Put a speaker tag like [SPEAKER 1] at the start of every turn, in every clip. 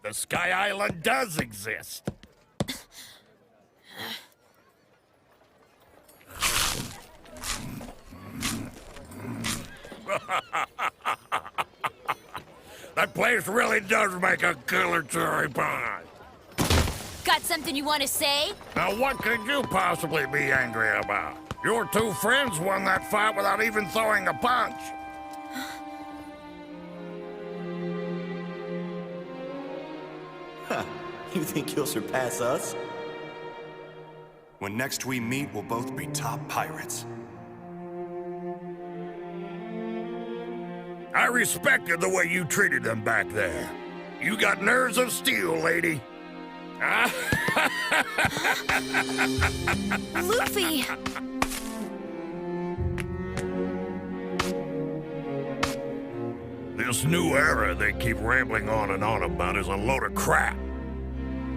[SPEAKER 1] The Sky Island does exist. That place really does make a killer cherry pie.
[SPEAKER 2] Got something you want to say?
[SPEAKER 1] Now what could you possibly be angry about? Your two friends won that fight without even throwing a punch.
[SPEAKER 3] Huh. You think you'll surpass us?
[SPEAKER 4] When next we meet, we'll both be top pirates.
[SPEAKER 1] I respected the way you treated them back there. You got nerves of steel, lady.
[SPEAKER 2] Luffy!
[SPEAKER 1] This new era they keep rambling on and on about is a load of crap.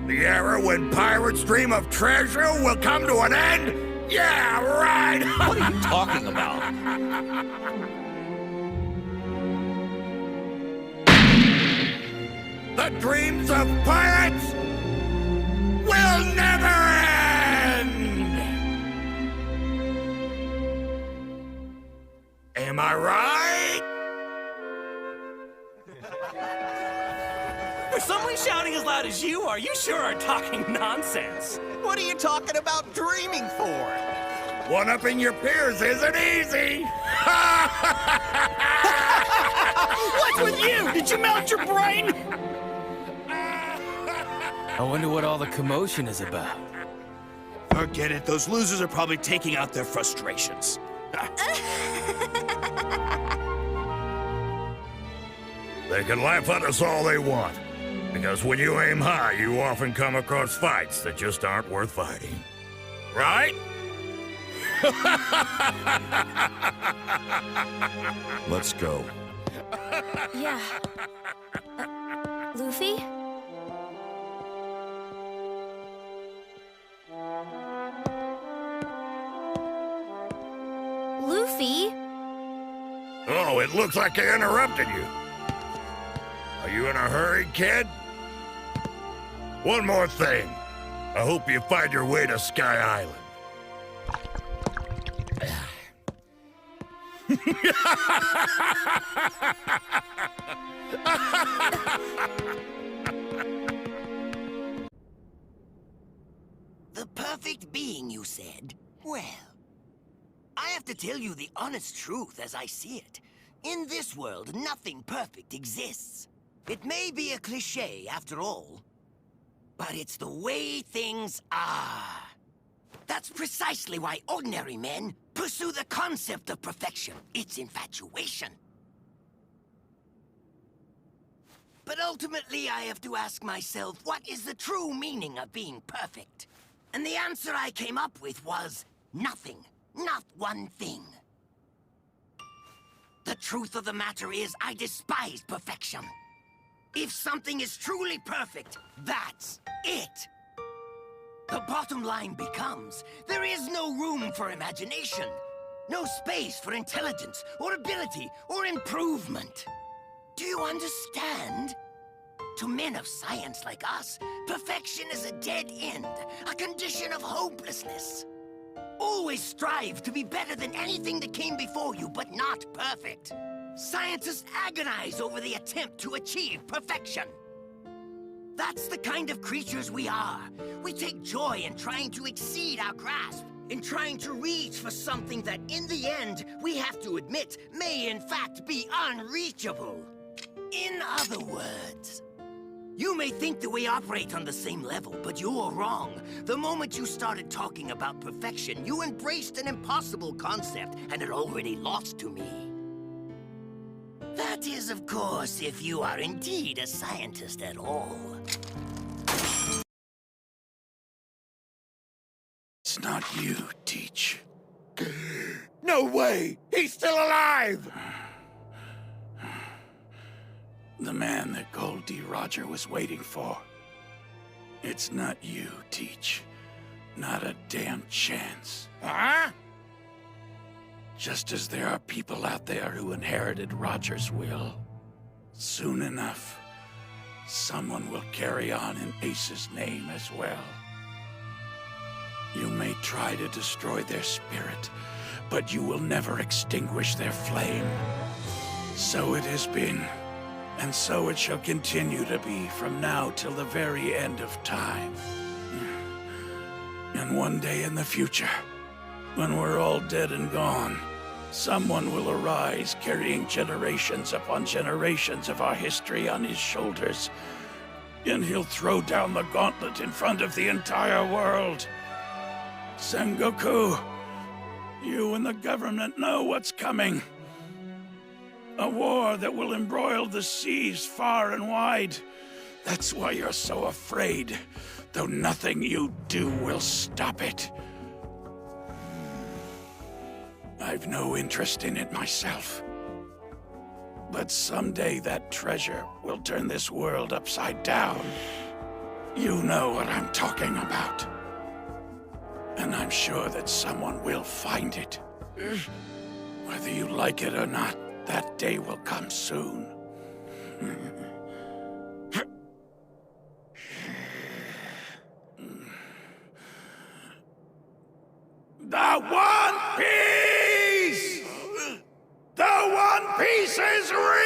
[SPEAKER 1] The era when pirates dream of treasure will come to an end? Yeah, right!
[SPEAKER 5] What are you talking about?
[SPEAKER 1] The dreams of pirates will never end! Am I right?
[SPEAKER 5] For someone shouting as loud as you are, you sure are talking nonsense.
[SPEAKER 3] What are you talking about dreaming for?
[SPEAKER 1] One-upping your peers isn't easy!
[SPEAKER 5] What's with you? Did you melt your brain?
[SPEAKER 6] I wonder what all the commotion is about.
[SPEAKER 5] Forget it. Those losers are probably taking out their frustrations.
[SPEAKER 1] They can laugh at us all they want. Because when you aim high, you often come across fights that just aren't worth fighting. Right?
[SPEAKER 4] Let's go.
[SPEAKER 2] Yeah. Luffy? Luffy?
[SPEAKER 1] Oh, it looks like I interrupted you. Are you in a hurry, kid? One more thing. I hope you find your way to Sky Island.
[SPEAKER 7] The perfect being, you said? Well, I have to tell you the honest truth as I see it. In this world, nothing perfect exists. It may be a cliché, after all, but it's the way things are. That's precisely why ordinary men pursue the concept of perfection. It's infatuation. But ultimately, I have to ask myself, what is the true meaning of being perfect? And the answer I came up with was nothing. Not one thing. The truth of the matter is, I despise perfection. If something is truly perfect, that's it. The bottom line becomes, there is no room for imagination. No space for intelligence, or ability, or improvement. Do you understand? To men of science like us, perfection is a dead end, a condition of hopelessness. Always strive to be better than anything that came before you, but not perfect. Scientists agonize over the attempt to achieve perfection. That's the kind of creatures we are. We take joy in trying to exceed our grasp, in trying to reach for something that, in the end, we have to admit, may in fact be unreachable. In other words, you may think that we operate on the same level, but you're wrong. The moment you started talking about perfection, you embraced an impossible concept, and it already lost to me. That is, of course, if you are indeed a scientist at all.
[SPEAKER 5] It's not you, Teach.
[SPEAKER 1] No way! He's still alive!
[SPEAKER 5] The man that Gold D. Roger was waiting for. It's not you, Teach. Not a damn chance.
[SPEAKER 1] Huh?
[SPEAKER 5] Just as there are people out there who inherited Roger's will. Soon enough, someone will carry on in Ace's name as well. You may try to destroy their spirit, but you will never extinguish their flame. So it has been, and so it shall continue to be from now till the very end of time. And one day in the future, when we're all dead and gone, someone will arise carrying generations upon generations of our history on his shoulders. And he'll throw down the gauntlet in front of the entire world. Sengoku, you and the government know what's coming. A war that will embroil the seas far and wide. That's why you're so afraid, though nothing you do will stop it. I've no interest in it myself. But someday that treasure will turn this world upside down. You know what I'm talking about. And I'm sure that someone will find it. Whether you like it or not, that day will come soon. The One Piece! The One Piece is real!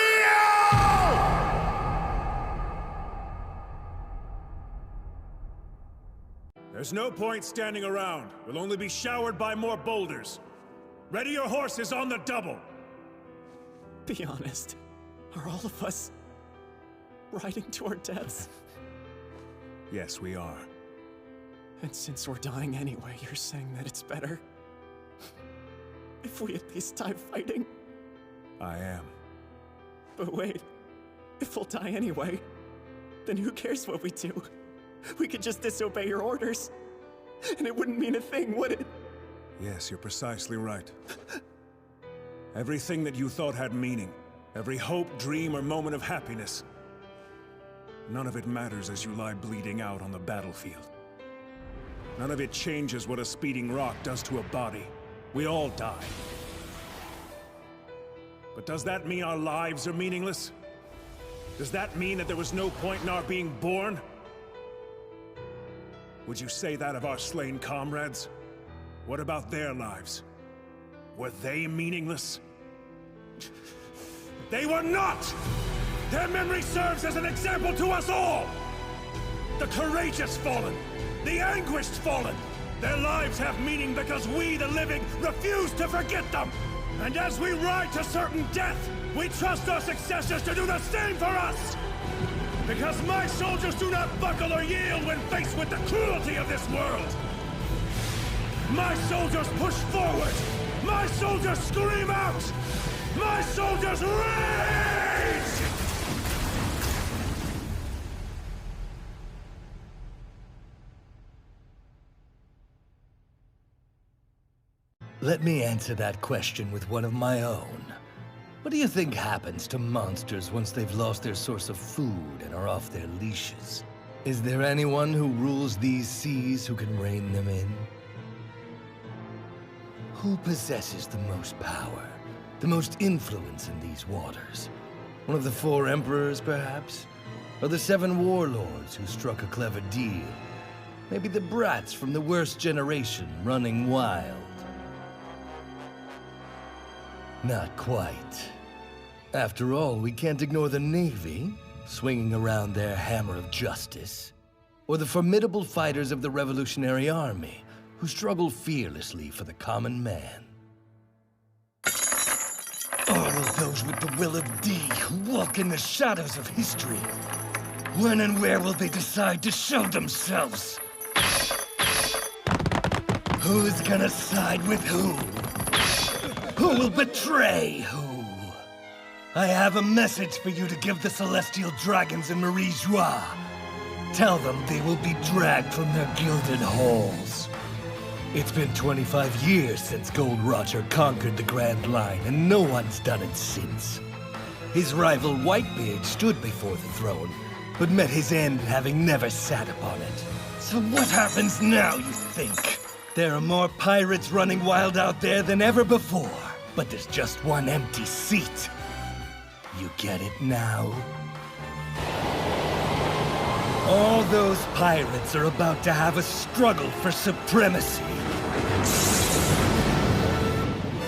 [SPEAKER 8] There's no point standing around. We'll only be showered by more boulders. Ready your horses on the double!
[SPEAKER 3] Be honest. Are all of us riding to our deaths?
[SPEAKER 8] Yes, we are.
[SPEAKER 3] And since we're dying anyway, you're saying that it's better if we at least die fighting?
[SPEAKER 8] I am.
[SPEAKER 3] But wait, if we'll die anyway, then who cares what we do? We could just disobey your orders, and it wouldn't mean a thing, would it?
[SPEAKER 8] Yes, you're precisely right. Everything that you thought had meaning, every hope, dream, or moment of happiness, none of it matters as you lie bleeding out on the battlefield. None of it changes what a speeding rock does to a body. We all die. But does that mean our lives are meaningless? Does that mean that there was no point in our being born? Would you say that of our slain comrades? What about their lives? Were they meaningless? They were not! Their memory serves as an example to us all! The courageous fallen, the anguished fallen. Their lives have meaning because we, the living, refuse to forget them. And as we ride to certain death, we trust our successors to do the same for us. Because my soldiers do not buckle or yield when faced with the cruelty of this world. My soldiers push forward. My soldiers scream out. My soldiers rage!
[SPEAKER 9] Let me answer that question with one of my own. What do you think happens to monsters once they've lost their source of food and are off their leashes? Is there anyone who rules these seas who can rein them in? Who possesses the most power, the most influence in these waters? One of the 4 emperors, perhaps? Or the 7 warlords who struck a clever deal? Maybe the brats from the worst generation running wild? Not quite. After all, we can't ignore the Navy, swinging around their hammer of justice, or the formidable fighters of the Revolutionary Army, who struggle fearlessly for the common man. All of those with the will of D who walk in the shadows of history. When and where will they decide to show themselves? Who's gonna side with who? Who will betray who? I have a message for you to give the Celestial Dragons in Marie Joie. Tell them they will be dragged from their gilded halls. It's been 25 years since Gold Roger conquered the Grand Line, and no one's done it since. His rival Whitebeard stood before the throne, but met his end having never sat upon it. So what happens now, you think? There are more pirates running wild out there than ever before, but there's just one empty seat. You get it now? those pirates are about to have a struggle for supremacy.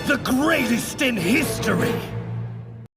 [SPEAKER 9] The greatest in history!